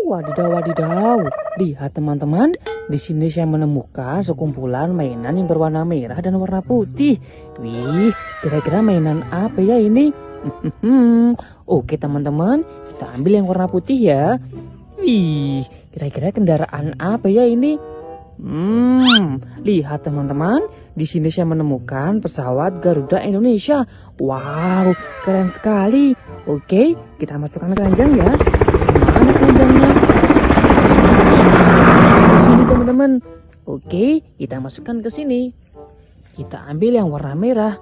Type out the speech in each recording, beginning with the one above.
Wadidaw, wadidaw. Lihat teman-teman, di sini saya menemukan sekumpulan mainan yang berwarna merah dan warna putih. Wih, kira-kira mainan apa ya ini? Oke teman-teman, kita ambil yang warna putih ya. Wih, kira-kira kendaraan apa ya ini? Lihat teman-teman, di sini saya menemukan pesawat Garuda Indonesia. Wow, keren sekali. Oke, kita masukkan keranjang ya. Mana keranjangnya? Di sini teman-teman. Oke, kita masukkan ke sini. Kita ambil yang warna merah.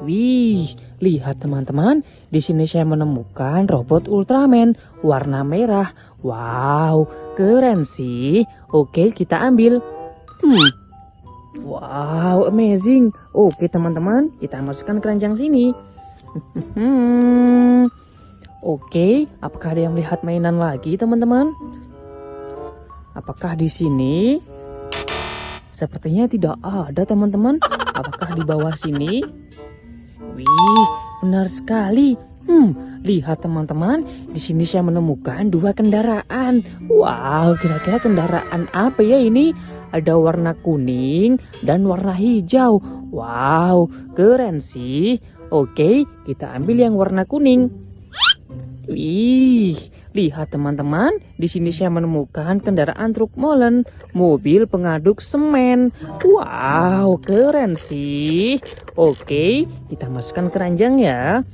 Wih, lihat teman-teman, di sini saya menemukan robot Ultraman warna merah. Wow, keren sih. Oke, kita ambil. Wow, amazing. Oke teman-teman, kita masukkan keranjang sini. Oke, apakah ada yang melihat mainan lagi teman-teman? Apakah di sini? Sepertinya tidak ada teman-teman. Apakah di bawah sini? Wih, benar sekali. Lihat teman-teman, di sini saya menemukan dua kendaraan. Wow, kira-kira kendaraan apa ya ini? Ada warna kuning dan warna hijau. Wow, keren sih. Oke, kita ambil yang warna kuning. Wih, lihat teman-teman, di sini saya menemukan kendaraan truk molen, mobil pengaduk semen. Wow, keren sih. Oke, kita masukkan keranjang ya.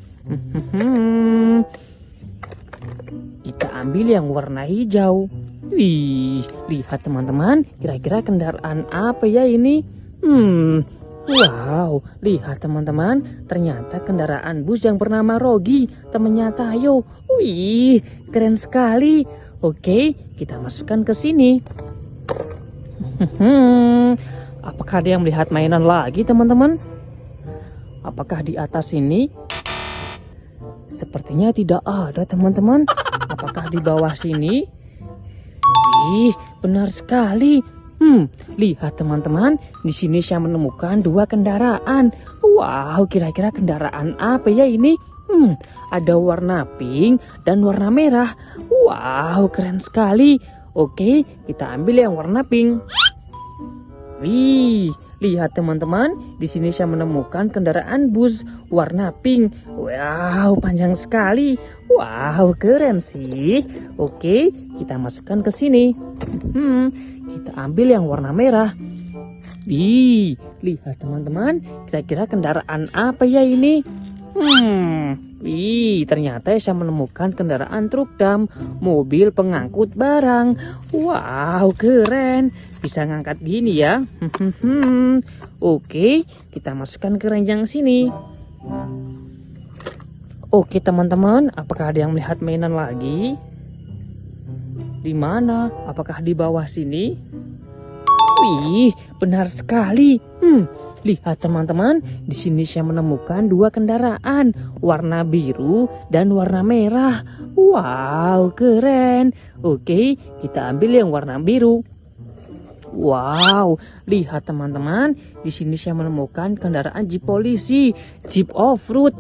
Kita ambil yang warna hijau. Wih, lihat teman-teman, kira-kira kendaraan apa ya ini? Wow, lihat teman-teman, ternyata kendaraan bus yang bernama Rogi, temannya Tayo. Wih, keren sekali. Oke, kita masukkan ke sini. Apakah ada yang melihat mainan lagi teman-teman? Apakah di atas ini? Sepertinya tidak ada teman-teman. Apakah di bawah sini? Wih, benar sekali. Lihat teman-teman, di sini saya menemukan dua kendaraan. Wow, kira-kira kendaraan apa ya ini? Ada warna pink dan warna merah. Wow, keren sekali. Oke, kita ambil yang warna pink. Wih, lihat teman-teman, di sini saya menemukan kendaraan bus warna pink. Wow, panjang sekali. Wow, keren sih. Oke, kita masukkan ke sini. Kita ambil yang warna merah. Wih, lihat teman-teman, kira-kira kendaraan apa ya ini? Wih, ternyata saya menemukan kendaraan truk dam, mobil pengangkut barang. Wow, keren. Bisa ngangkat gini ya. Oke, kita masukkan ke keranjang sini. Oke teman-teman, apakah ada yang melihat mainan lagi? Di mana? Apakah di bawah sini? Wih, benar sekali. Lihat teman-teman, di sini saya menemukan dua kendaraan, warna biru dan warna merah. Wow, keren. Oke, kita ambil yang warna biru. Wow, lihat teman-teman, di sini saya menemukan kendaraan jeep polisi, jeep off-road.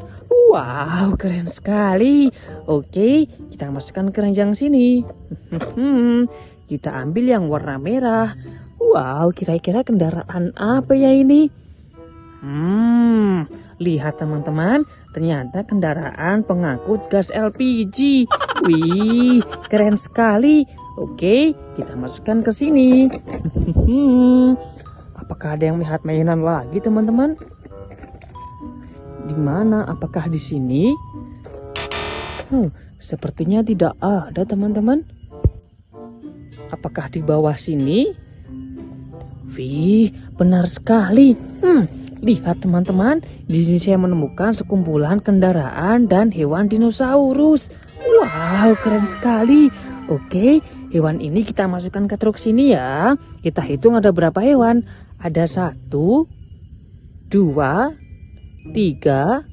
Wow, keren sekali. Oke, kita masukkan ke keranjang sini. Kita ambil yang warna merah. Wow, kira-kira kendaraan apa ya ini? Lihat teman-teman, ternyata kendaraan pengangkut gas LPG. Wih, keren sekali. Oke, kita masukkan ke sini. Apakah ada yang melihat mainan lagi teman-teman? Di mana? Apakah di sini? Sepertinya tidak ada teman-teman. Apakah di bawah sini? Wih, benar sekali. Lihat teman-teman, di sini saya menemukan sekumpulan kendaraan dan hewan dinosaurus. Wow, keren sekali. Oke, hewan ini kita masukkan ke truk sini ya. Kita hitung ada berapa hewan. Ada 1, 2, 3,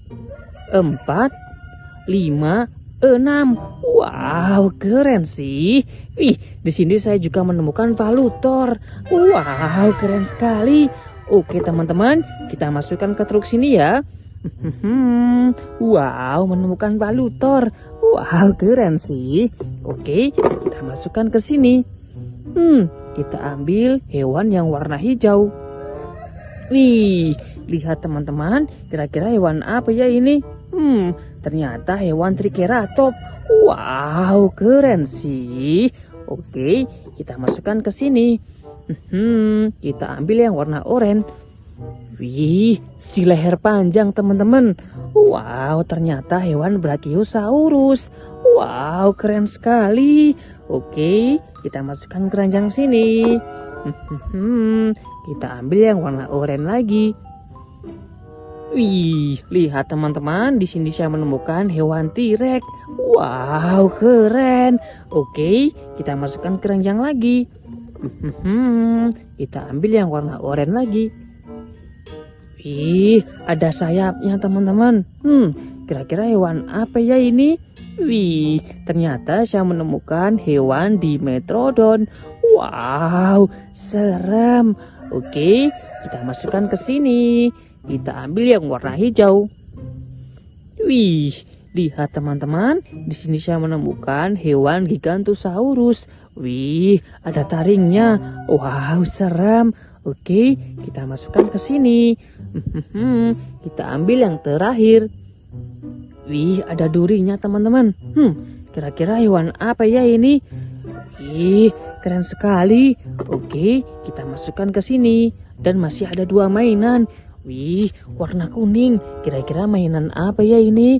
4, 5, 6. Wow, keren sih. Wih, di sini saya juga menemukan valutor. Wow, keren sekali. Oke teman-teman, kita masukkan ke truk sini ya. Wow, menemukan valutor. Wow, keren sih. Oke, kita masukkan ke sini. Kita ambil hewan yang warna hijau. Wih, lihat teman-teman, kira-kira hewan apa ya ini? Ternyata hewan triceratops. Wow, keren sih. Oke, kita masukkan ke sini. Kita ambil yang warna oranye. Wih, si leher panjang teman-teman. Wow, ternyata hewan Brachiosaurus. Wow, keren sekali. Oke, kita masukkan keranjang sini. Kita ambil yang warna oranye lagi. Wih, lihat teman-teman, di sini saya menemukan hewan T-Rex. Wow, keren. Oke, kita masukkan keranjang lagi. Kita ambil yang warna oranye lagi. Wih, ada sayapnya teman-teman. Kira-kira hewan apa ya ini? Wih, ternyata saya menemukan hewan Dimetrodon. Wow, serem. Oke, kita masukkan ke sini. Kita ambil yang warna hijau. Wih, lihat teman-teman, di sini saya menemukan hewan Gigantosaurus. Wih, ada taringnya. Wow, serem. Oke, kita masukkan ke sini. Kita ambil yang terakhir. Wih, ada durinya teman-teman. Kira-kira hewan apa ya ini? Wih, keren sekali. Oke, kita masukkan ke sini. Dan masih ada 2 mainan. Wih, warna kuning. Kira-kira mainan apa ya ini?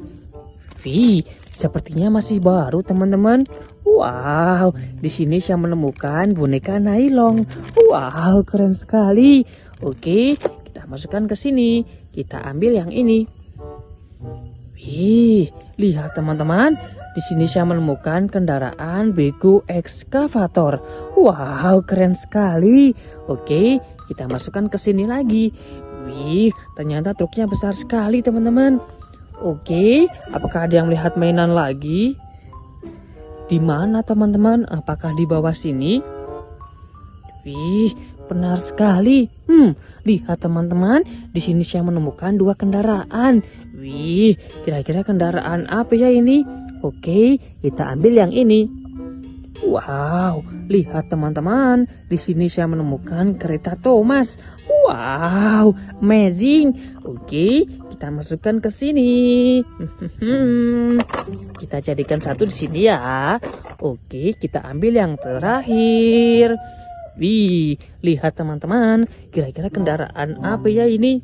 Wih, sepertinya masih baru teman-teman. Wow, di sini saya menemukan boneka Nailong. Wow, keren sekali. Oke, kita masukkan ke sini. Kita ambil yang ini. Wih, lihat teman-teman. Di sini saya menemukan kendaraan Bego Excavator. Wow, keren sekali. Oke, kita masukkan ke sini lagi. Wih, ternyata truknya besar sekali teman-teman. Oke, apakah ada yang melihat mainan lagi? Di mana teman-teman? Apakah di bawah sini? Wih, benar sekali. Lihat teman-teman, di sini saya menemukan 2 kendaraan. Wih, kira-kira kendaraan apa ya ini? Oke, kita ambil yang ini. Wow, lihat teman-teman, di sini saya menemukan kereta Thomas. Wow, amazing. Oke, kita masukkan ke sini. Kita jadikan satu di sini ya. Oke, kita ambil yang terakhir. Wih, lihat teman-teman, kira-kira kendaraan apa ya ini?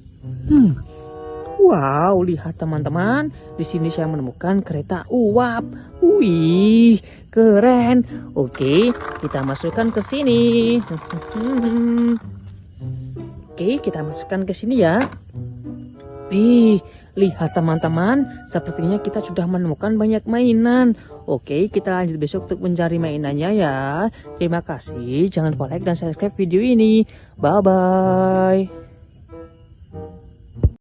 Wow, lihat teman-teman, di sini saya menemukan kereta uap. Wih, keren. Oke, kita masukkan ke sini. Oke, kita masukkan ke sini ya. Wih, lihat teman-teman, sepertinya kita sudah menemukan banyak mainan. Oke, kita lanjut besok untuk mencari mainannya ya. Terima kasih, jangan lupa like dan subscribe video ini. Bye-bye.